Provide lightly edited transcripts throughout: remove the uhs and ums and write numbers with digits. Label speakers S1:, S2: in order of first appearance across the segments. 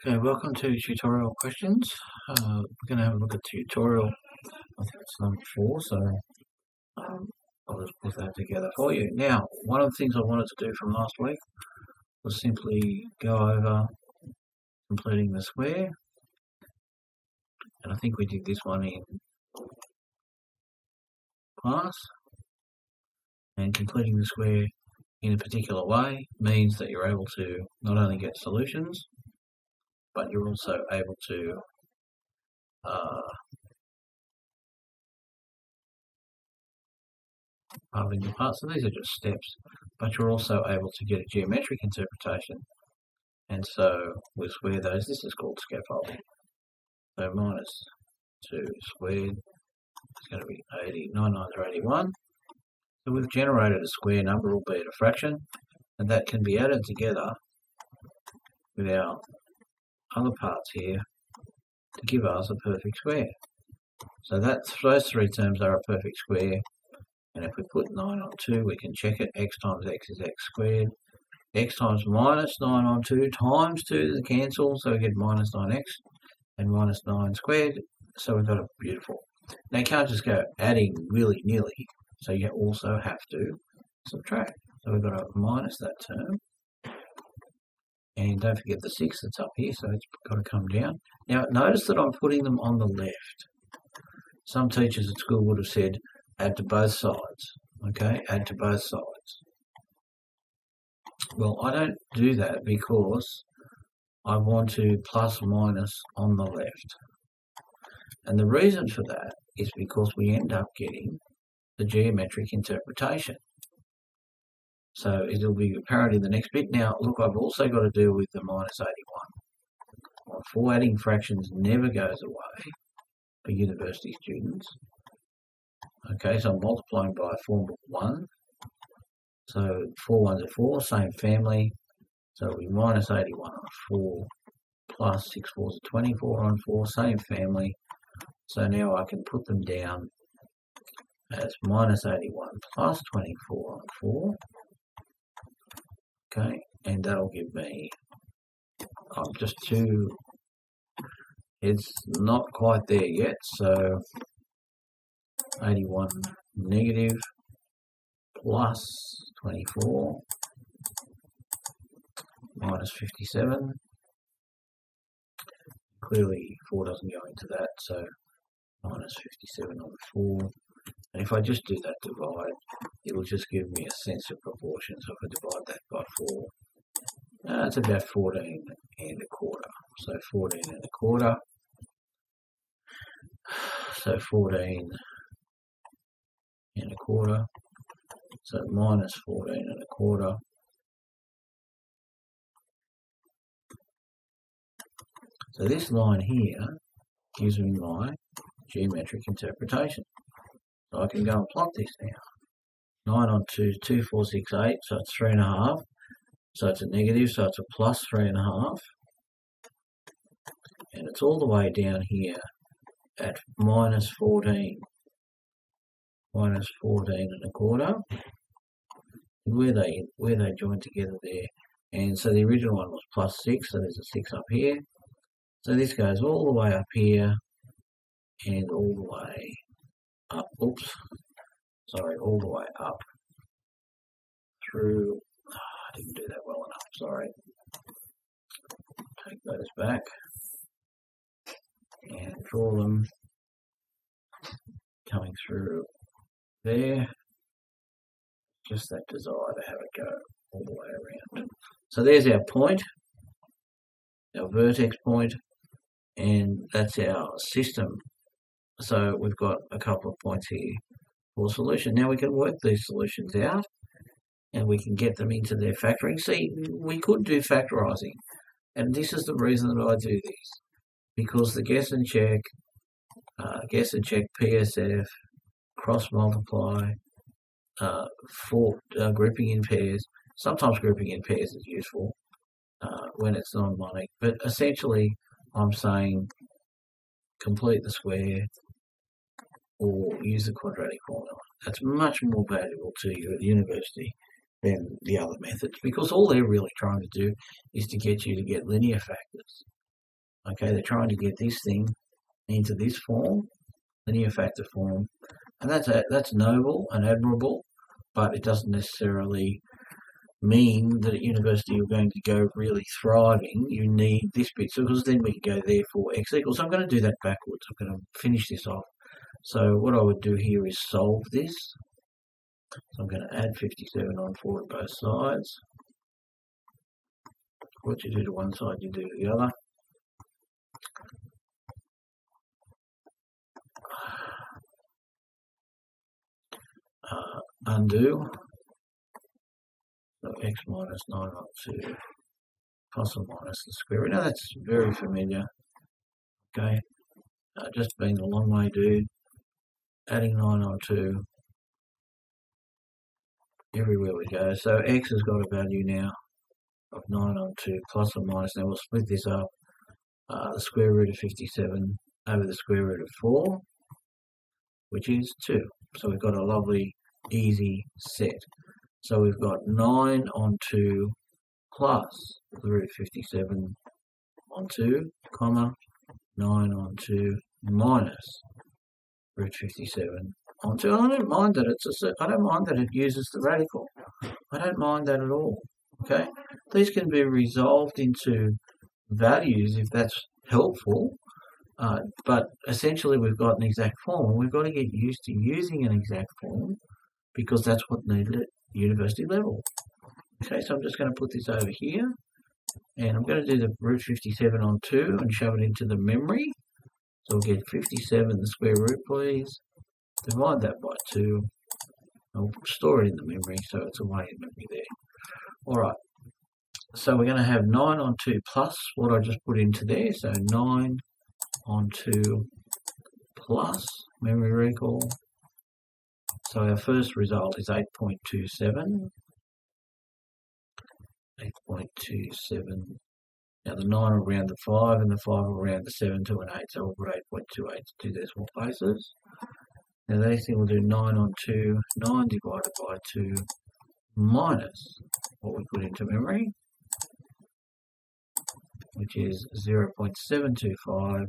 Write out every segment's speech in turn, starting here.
S1: Okay, welcome to tutorial questions. We're going to have a look at tutorial, I think it's number 4, so I'll just put that together for you. Now, one of the things I wanted to do from last week was simply go over completing the square, and I think we did this one in class, and completing the square in a particular way means that you're able to not only get solutions, but you're also able to halving the parts. So these are just steps, but you're also able to get a geometric interpretation. And so we'll square those. This is called scaffolding. So minus 2 squared is going to be 80. 9 9s are 81. So we've generated a square number, albeit a fraction, and that can be added together with our other parts here to give us a perfect square. So those three terms are a perfect square, and if we put 9 on 2, we can check it. X times x is x squared. X times minus 9 on 2 times 2 to cancel, so we get minus 9x and minus 9 squared, so we've got a beautiful. Now you can't just go adding willy-nilly, so you also have to subtract. So we've got to minus that term. And don't forget the 6 that's up here, so it's got to come down. Now, notice that I'm putting them on the left. Some teachers at school would have said, add to both sides. Okay, add to both sides. Well, I don't do that because I want to plus minus on the left. And the reason for that is because we end up getting the geometric interpretation. So it'll be apparent in the next bit. Now, look, I've also got to deal with the minus 81. Well, 4 adding fractions never goes away for university students. Okay, so I'm multiplying by a form of 1. So 4 ones are 4, same family. So it'll be minus 81 on 4 plus 6 fours are 24 on 4, same family. So now I can put them down as minus 81 plus 24 on 4. Okay, and that'll give me, it's not quite there yet, so 81 negative plus 24 minus 57. Clearly 4 doesn't go into that, so minus 57 on 4. And if I just do that divide, it'll just give me a sense of proportion. So if I divide that by 4, that's about 14 and a quarter. So 14 and a quarter. So 14 and a quarter. So minus 14 and a quarter. So this line here gives me my geometric interpretation. So I can go and plot this now. 9 on 2 is 2, 4, 6, 8, so it's 3.5. So it's a negative, so it's a plus 3.5. And it's all the way down here at minus 14. Minus 14 and a quarter. Where they join together there. And so the original one was plus 6, so there's a 6 up here. So this goes all the way up here and all the way up, all the way up through, I didn't do that well enough, sorry. Take those back and draw them coming through there. Just that desire to have it go all the way around. So there's our point, our vertex point, and that's our system. So we've got a couple of points here for solution. Now we can work these solutions out and we can get them into their factoring. See, we could do factorising, and this is the reason that I do this, because the guess and check PSF, cross multiply, for grouping in pairs. Sometimes grouping in pairs is useful when it's non-monic, but essentially I'm saying complete the square or use the quadratic formula. That's much more valuable to you at university than the other methods, because all they're really trying to do is to get you to get linear factors. Okay, they're trying to get this thing into this form, linear factor form, and that's noble and admirable, but it doesn't necessarily mean that at university you're going to go really thriving. You need this bit, so because then we can go therefore x equals. I'm going to do that backwards. I'm going to finish this off. So what I would do here is solve this. So I'm going to add 57 on 4 to both sides. What you do to one side, you do to the other. Undo. So x minus 9 on 2 plus or minus the square root. Now that's very familiar. Okay, just been the long way, dude. Adding 9 on 2 everywhere we go. So x has got a value now of 9 on 2 plus or minus. Now we'll split this up. The square root of 57 over the square root of 4, which is 2. So we've got a lovely, easy set. So we've got 9 on 2 plus the root of 57 on 2, comma, 9 on 2 minus root 57 on 2. I don't mind that I don't mind that it uses the radical. I don't mind that at all. Okay, these can be resolved into values if that's helpful. But essentially we've got an exact form. We've got to get used to using an exact form because that's what needed at university level. Okay, so I'm just going to put this over here and I'm going to do the root 57 on 2 and shove it into the memory. So we'll get 57 the square root, please. Divide that by 2. I'll store it in the memory so it's away in memory there. Alright, so we're going to have 9 on 2 plus what I just put into there. So 9 on 2 plus memory recall. So our first result is 8.27. 8.27. Now the 9 will round to 5 and the 5 will round to 7 to an 8. So we'll put 8.28 to do decimal places. Now the next thing we'll do 9 on 2, 9 divided by 2 minus what we put into memory, which is 0.725.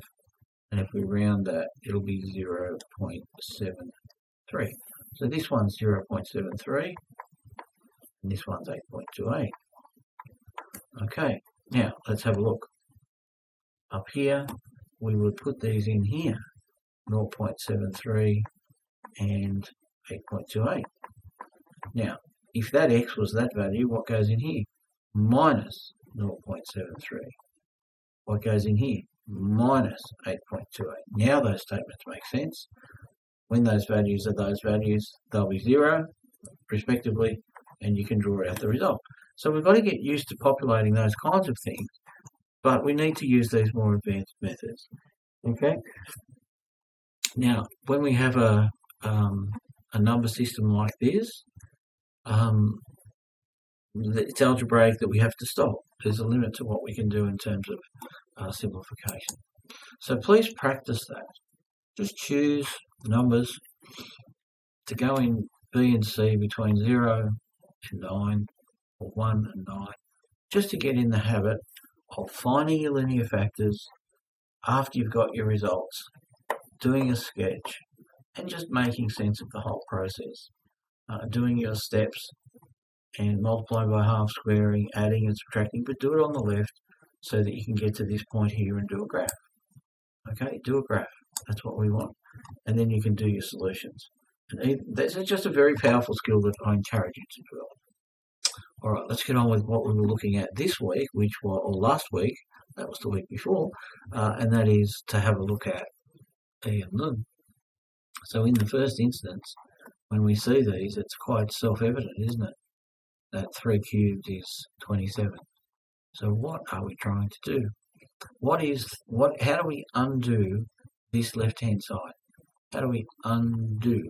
S1: And if we round that, it'll be 0.73. So this one's 0.73 and this one's 8.28. Okay, now let's have a look. Up here, we would put these in here, 0.73 and 8.28. Now, if that x was that value, what goes in here? Minus 0.73. What goes in here? Minus 8.28. Now those statements make sense. When those values are those values, they'll be 0, respectively, and you can draw out the result. So we've got to get used to populating those kinds of things, but we need to use these more advanced methods. Okay? Now, when we have a number system like this, it's algebraic that we have to stop. There's a limit to what we can do in terms of simplification. So please practice that. Just choose numbers to go in B and C between 0 and 9 or 1 and 9, just to get in the habit of finding your linear factors after you've got your results, doing a sketch, and just making sense of the whole process. Doing your steps and multiplying by half, squaring, adding and subtracting, but do it on the left so that you can get to this point here and do a graph. Okay, do a graph. That's what we want. And then you can do your solutions. And that's just a very powerful skill that I encourage you to develop. All right, let's get on with what we were looking at this week, or last week, that was the week before, and that is to have a look at E and N. So in the first instance, when we see these, it's quite self-evident, isn't it? That 3 cubed is 27. So what are we trying to do? How do we undo this left-hand side? How do we undo?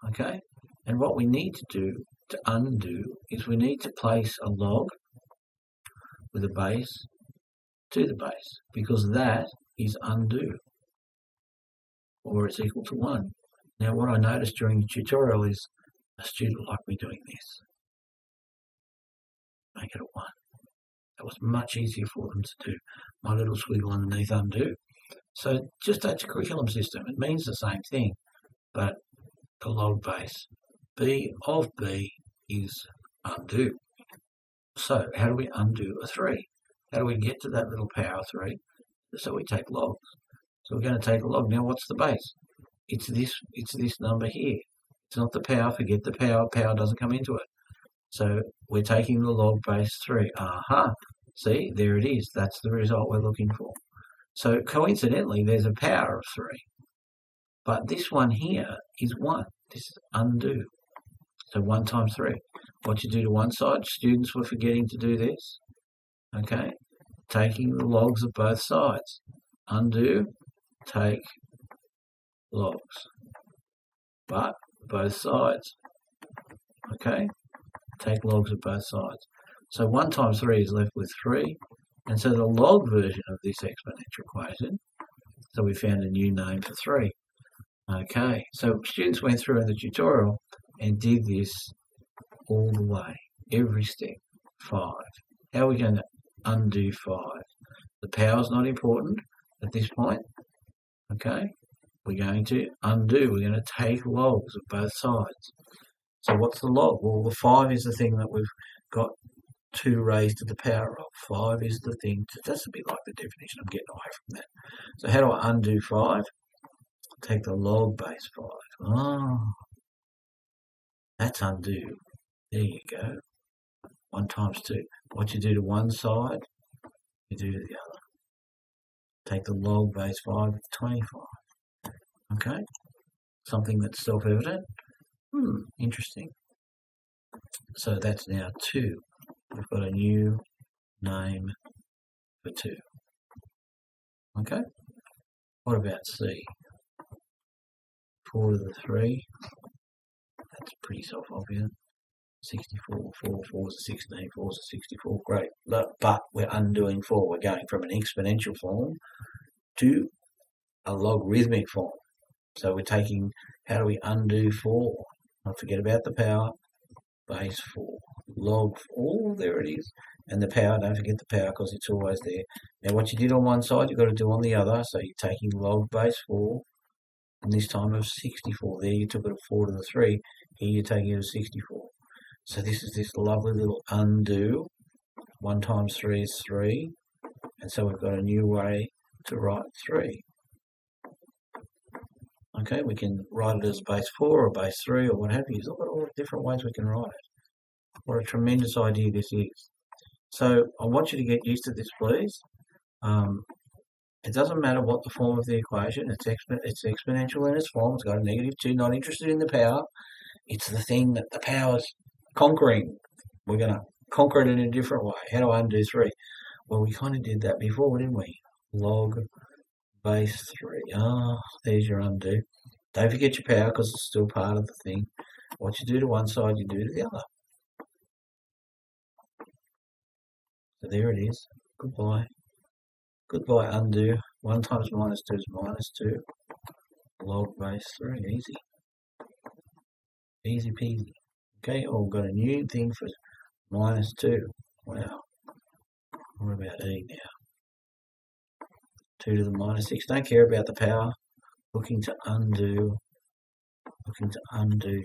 S1: Okay? And what we need to do to undo is we need to place a log with a base to the base, because that is undo, or it's equal to 1. Now what I noticed during the tutorial is a student like me doing this. Make it a 1. It was much easier for them to do. My little squiggle underneath undo. So just that's a curriculum system. It means the same thing, but the log base b of b is undo. So how do we undo a 3? How do we get to that little power 3? So we take logs. So we're going to take a log. Now what's the base? It's this number here. It's not the power. Forget the power. Power doesn't come into it. So we're taking the log base 3. Aha. See, there it is. That's the result we're looking for. So coincidentally, there's a power of 3. But this one here is 1. This is undo. So 1 times 3. What you do to one side, students were forgetting to do this. Okay. Taking the logs of both sides. Undo, take logs. But both sides. Okay. Take logs of both sides. So 1 times 3 is left with 3. And so the log version of this exponential equation, so we found a new name for 3. Okay, so students went through in the tutorial and did this all the way, every step. 5. How are we going to undo 5? The power's not important at this point. Okay, we're going to undo. We're going to take logs of both sides. So what's the log? Well, the 5 is the thing that we've got 2 raised to the power of. 5 is the thing. That's a bit like the definition. I'm getting away from that. So how do I undo 5? Take the log base 5. Oh, that's undo. There you go. 1 times 2. What you do to one side, you do to the other. Take the log base 5, it's 25. Okay? Something that's self-evident. Interesting. So that's now 2. We've got a new name for 2. Okay? What about C? 4 to the 3. That's pretty self-obvious. 64, 4 is a 16, 4 is a 64. Great. But we're undoing 4. We're going from an exponential form to a logarithmic form. So we're taking, how do we undo 4? Don't forget about the power. Base 4. Log 4, there it is. And the power, don't forget the power because it's always there. Now what you did on one side, you've got to do on the other. So you're taking log base 4, and this time of 64. There you took it of 4 to the 3. Here you're taking it of 64. So this is this lovely little undo. 1 times 3 is 3. And so we've got a new way to write 3. Okay, we can write it as base 4 or base 3 or what have you. Look at all the different ways we can write it. What a tremendous idea this is. So I want you to get used to this, please. It doesn't matter what the form of the equation. It's exponential in its form. It's got a -2. Not interested in the power. It's the thing that the power's conquering. We're going to conquer it in a different way. How do I undo 3? Well, we kind of did that before, didn't we? Log base 3. Oh, there's your undo. Don't forget your power because it's still part of the thing. What you do to one side, you do to the other. So there it is. Goodbye. Goodbye, undo. 1 times -2 is -2. Log base 3. Easy. Easy peasy. Okay, we've got a new thing for -2. Wow. What about E now? 2 to the -6. Don't care about the power. Looking to undo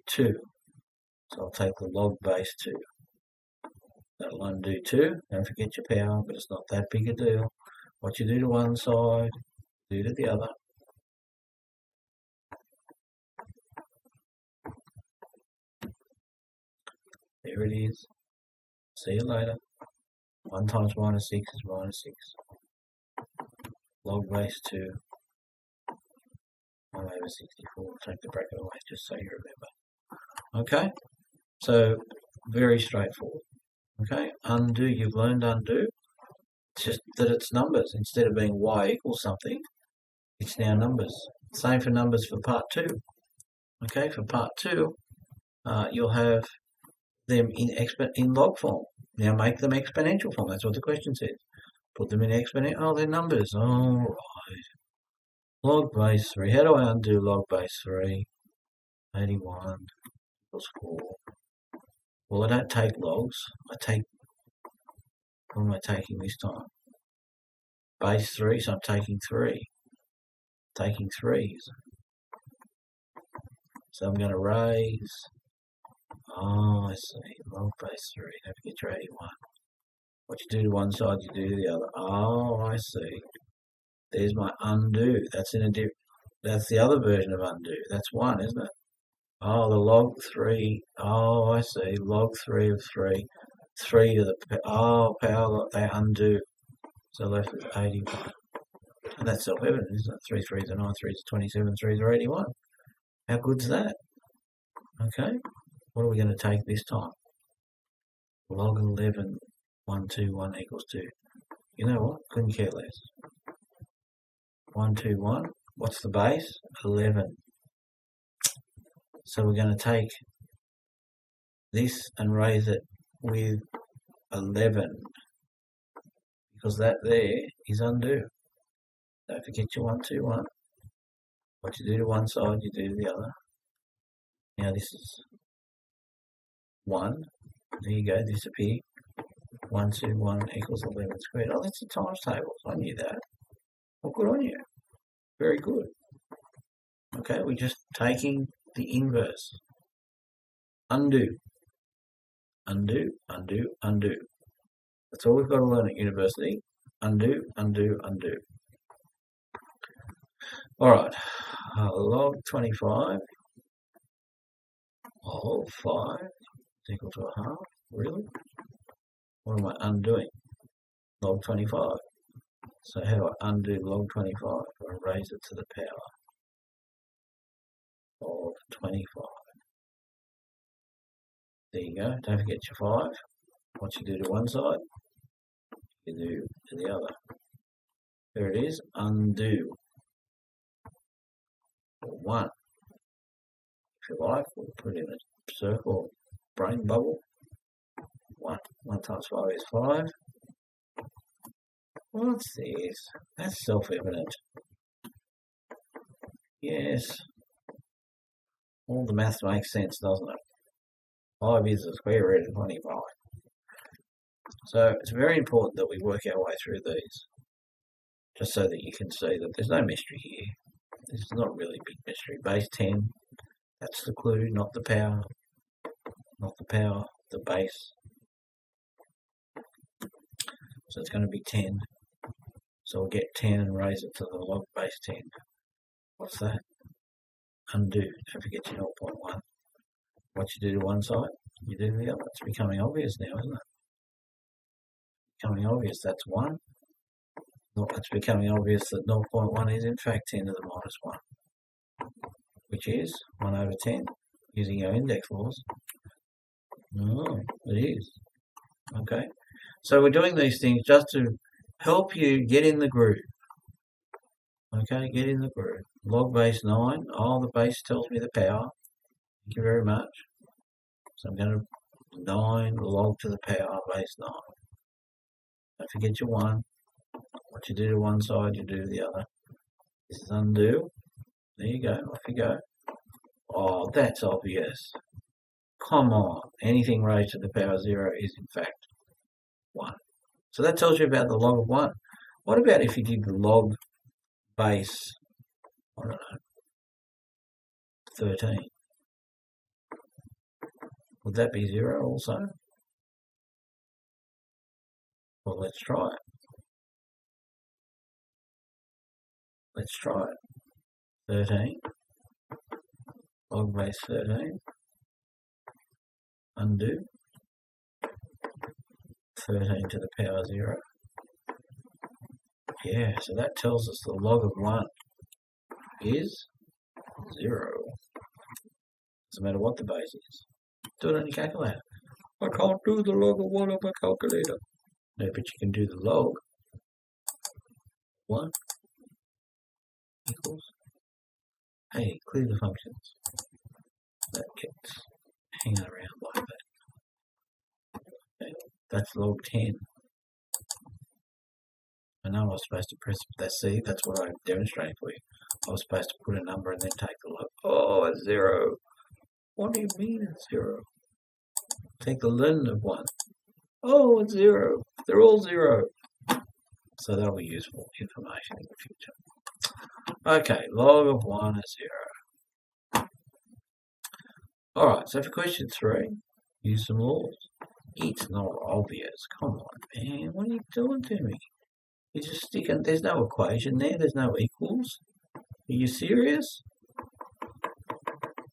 S1: 2. So I'll take the log base 2. That'll undo 2. Don't forget your power, but it's not that big a deal. What you do to one side, do to the other. There it is. See you later. 1 times -6 is -6. Log base 2. 1 over 64. Take the bracket away just so you remember. Okay? So, very straightforward. Okay? Undo. You've learned undo. It's just that it's numbers. Instead of being y equals something, it's now numbers. Same for numbers for part 2. Okay? For part 2, you'll have them in log form. Now make them exponential form. That's what the question says. Put them in exponential. Oh, they're numbers. All right. Log base 3. How do I undo log base 3? 81 equals 4. Well, I don't take logs. I take What am I taking this time? Base 3, so I'm taking 3. Taking 3s. So I'm going to raise. Oh, I see. Log base 3. Don't forget your 81. What you do to one side, you do to the other. Oh, I see. There's my undo. That's that's the other version of undo. That's 1, isn't it? Oh, the log 3. Oh, I see. Log 3 of 3. 3 to the power. They undo. So left with 81. And that's self-evident, isn't it? 3 3s are 9, 3s are 27, 3s are 81. How good's that? Okay. What are we going to take this time? Log 11, 1, 2, 1 equals 2. You know what? Couldn't care less. 1, 2, 1. What's the base? 11. So we're going to take this and raise it with 11. Because that there is undo. Don't forget your 1, 2, 1. What you do to one side, you do to the other. Now this is 1. There you go, disappear. 1, 2, 1 equals 11 squared. Oh, that's the times table. I knew that. Well, good on you. Very good. Okay, we're just taking the inverse. Undo. Undo, undo, undo. That's all we've got to learn at university. Undo, undo, undo. All right. Log 25 of 5 is equal to a half. Really? What am I undoing? Log 25. So how do I undo log 25? I raise it to the power of 25. There you go. Don't forget your 5. What you do to one side, you do to the other. There it is. Undo. 1. If you like, we'll put in a circle, brain bubble. 1. 1 times 5 is 5. What's this? That's self-evident. Yes. All the maths makes sense, doesn't it? 5 is the square root of 25. So it's very important that we work our way through these, just so that you can see that there's no mystery here. This is not really a big mystery. Base 10, that's the clue, not the power. Not the power, the base. So it's going to be 10. So we'll get 10 and raise it to the log base 10. What's that? Undo. Don't forget your 0.1. What you do to one side, you do to the other. It's becoming obvious now, isn't it? Becoming obvious, that's 1. It's becoming obvious that 0.1 is in fact 10 to the minus 1, which is 1 over 10, using our index laws. Oh, it is. Okay. So we're doing these things just to help you get in the groove. Okay, get in the groove. Log base 9. Oh, the base tells me the power. Thank you very much. So I'm going to 9 log to the power base 9. Don't forget your 1. What you do to one side, you do to the other. This is undo. There you go. Off you go. Oh, that's obvious. Come on. Anything raised to the power 0 is in fact 1. So that tells you about the log of 1. What about if you did the log base, I don't know, 13? Would that be 0 also? Well, let's try it. Let's try it. 13. Log base 13. Undo. 13 to the power 0. Yeah, so that tells us the log of 1 is 0. Doesn't matter what the base is. Do it on your calculator. I can't do the log of 1 on my calculator. No, but you can do the log. 1 equals. Hey, clear the functions. That gets hanging around like that. Okay, that's log 10. I know I was supposed to press that. See, that's what I demonstrated for you. I was supposed to put a number and then take the log. Oh, it's 0. What do you mean it's 0? Take the ln of 1. Oh, it's 0. They're all 0. So that'll be useful information in the future. Okay, log of 1 is 0. Alright, so for question 3, use some laws. It's not obvious. Come on, man. What are you doing to me? You're just sticking. There's no equation there. There's no equals. Are you serious?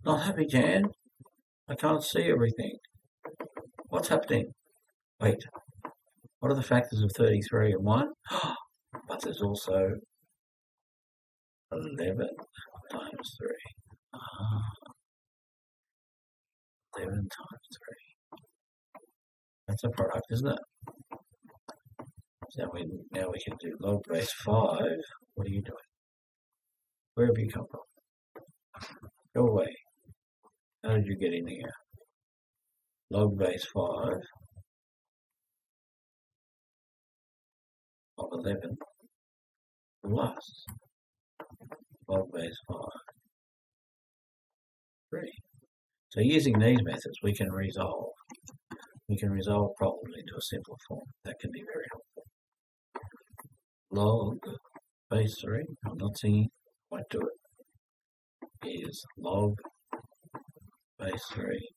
S1: Not happy, Jan? I can't see everything. What's happening? Wait. What are the factors of 33 and 1? But there's also 11 times 3. 11 times 3. That's a product, isn't it? So now we can do log base 5. What are you doing? Where have you come from? Go away. How did you get in here? Log base 5 of 11 plus log base 5 3. So using these methods we can resolve. We can resolve problems into a simpler form. That can be very helpful. Log base 3, I'm not singing, won't do it, is log base 3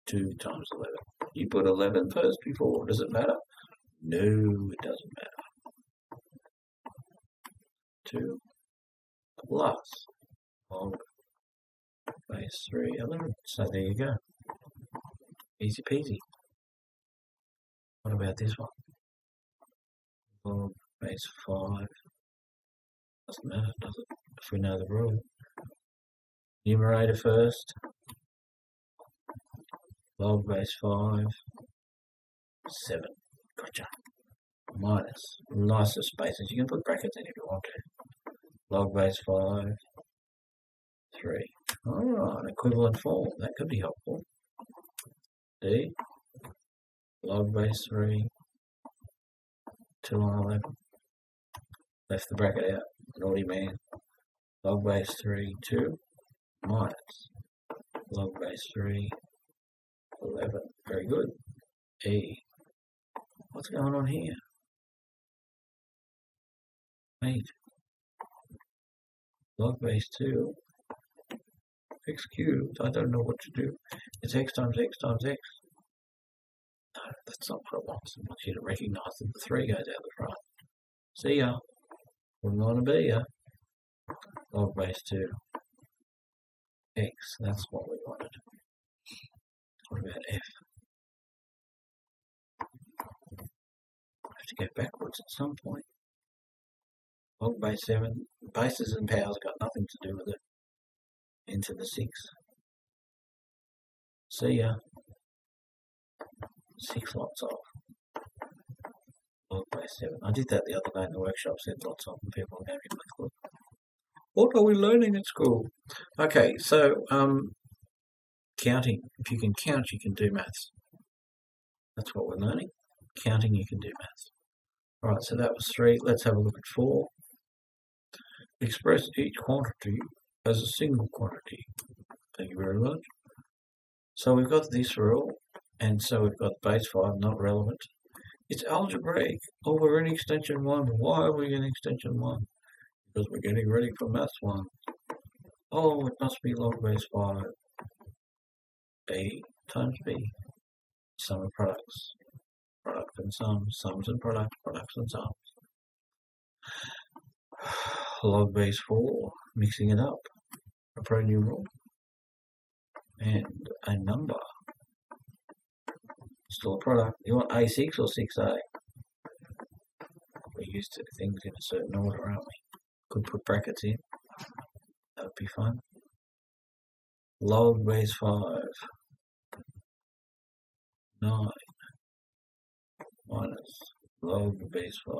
S1: 2 times 11. You put 11 first before, does it matter? No, it doesn't matter. 2 plus log base 3, 11. So there you go. Easy peasy. What about this one? Log base 5. Doesn't matter, does it? If we know the rule. Numerator first. Log base 5. 7. Gotcha. Minus. Nicer spaces. You can put brackets in if you want to. Log base 5. 3. Alright, equivalent form. That could be helpful. D. Log base 3. 2 on 11. Left the bracket out. Naughty man. Log base 3, 2. Minus. Log base 3, 11. Very good. E. What's going on here? 8. Log base 2. X cubed. I don't know what to do. It's x times x times x. No, that's not what I want. I want you to recognise that the 3 goes out the front. See ya. Wouldn't want to be ya. Log base 2. X. That's what we wanted. What about F? I have to go backwards at some point. Log base 7. Bases and powers got nothing to do with it. Into the 6. See ya. 6 lots of. Log base 7. I did that the other day in the workshop, said lots of, and people gave me a clue. What are we learning at school? Okay, so counting. If you can count, you can do maths. That's what we're learning. Counting, you can do maths. Alright, so that was 3. Let's have a look at 4. Express each quantity as a single quantity. Thank you very much. So we've got this rule, and so we've got base 5, not relevant. It's algebraic. Oh, we're in extension 1. Why are we in extension 1? Because we're getting ready for maths 1. Oh, it must be log base 5. A times B. Sum of products. Product and sums. Sums and products. Products and sums. Log base 4. Mixing it up. A pronumeral. And a number. Still a product. You want A6 or 6A? We're used to things in a certain order, aren't we? Could put brackets in. That would be fun. Log base 5. 9. Minus log base 5.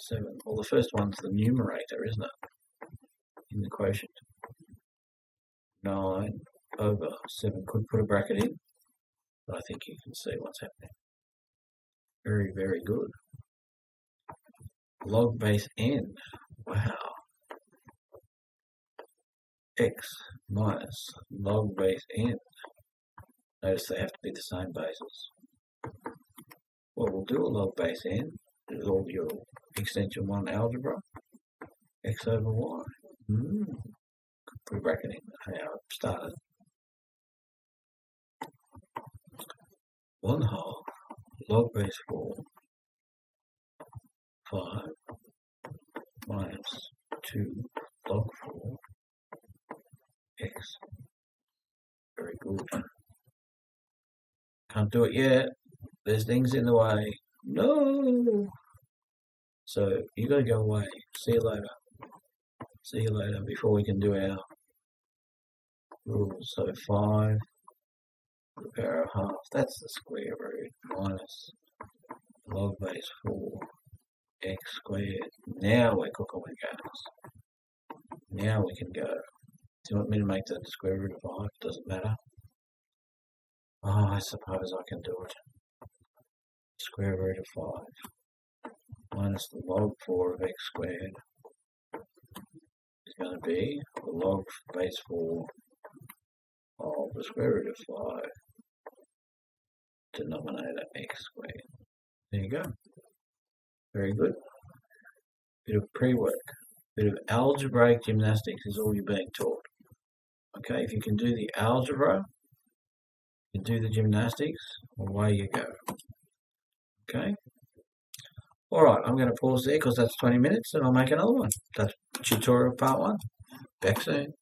S1: 7. Well, the first one's the numerator, isn't it? In the quotient. 9 over 7. Could put a bracket in, but I think you can see what's happening. Very, very good. Log base n. Wow. X minus log base n. Notice they have to be the same bases. Well, we'll do a log base n with all your extension 1 algebra, x over y. Put a bracket in how it started. 1/2 log base 4 5 minus 2 log 4 x. Very good. Can't do it yet. There's things in the way. No. So you got to go away. See you later. See you later before we can do our rules. So 5 to the power of half. That's the square root minus log base 4 x squared. Now we're cooking with gas. Now we can go. Do you want me to make that the square root of 5? Doesn't matter. Oh, I suppose I can do it. Square root of 5 minus the log 4 of x squared is going to be the log base 4 of the square root of 5 denominator x squared. There you go. Very good. Bit of pre-work. Bit of algebraic gymnastics is all you're being taught. Okay, if you can do the algebra, you can do the gymnastics, away you go. Okay? Alright, I'm going to pause there because that's 20 minutes and I'll make another one. That's tutorial part 1. Back soon.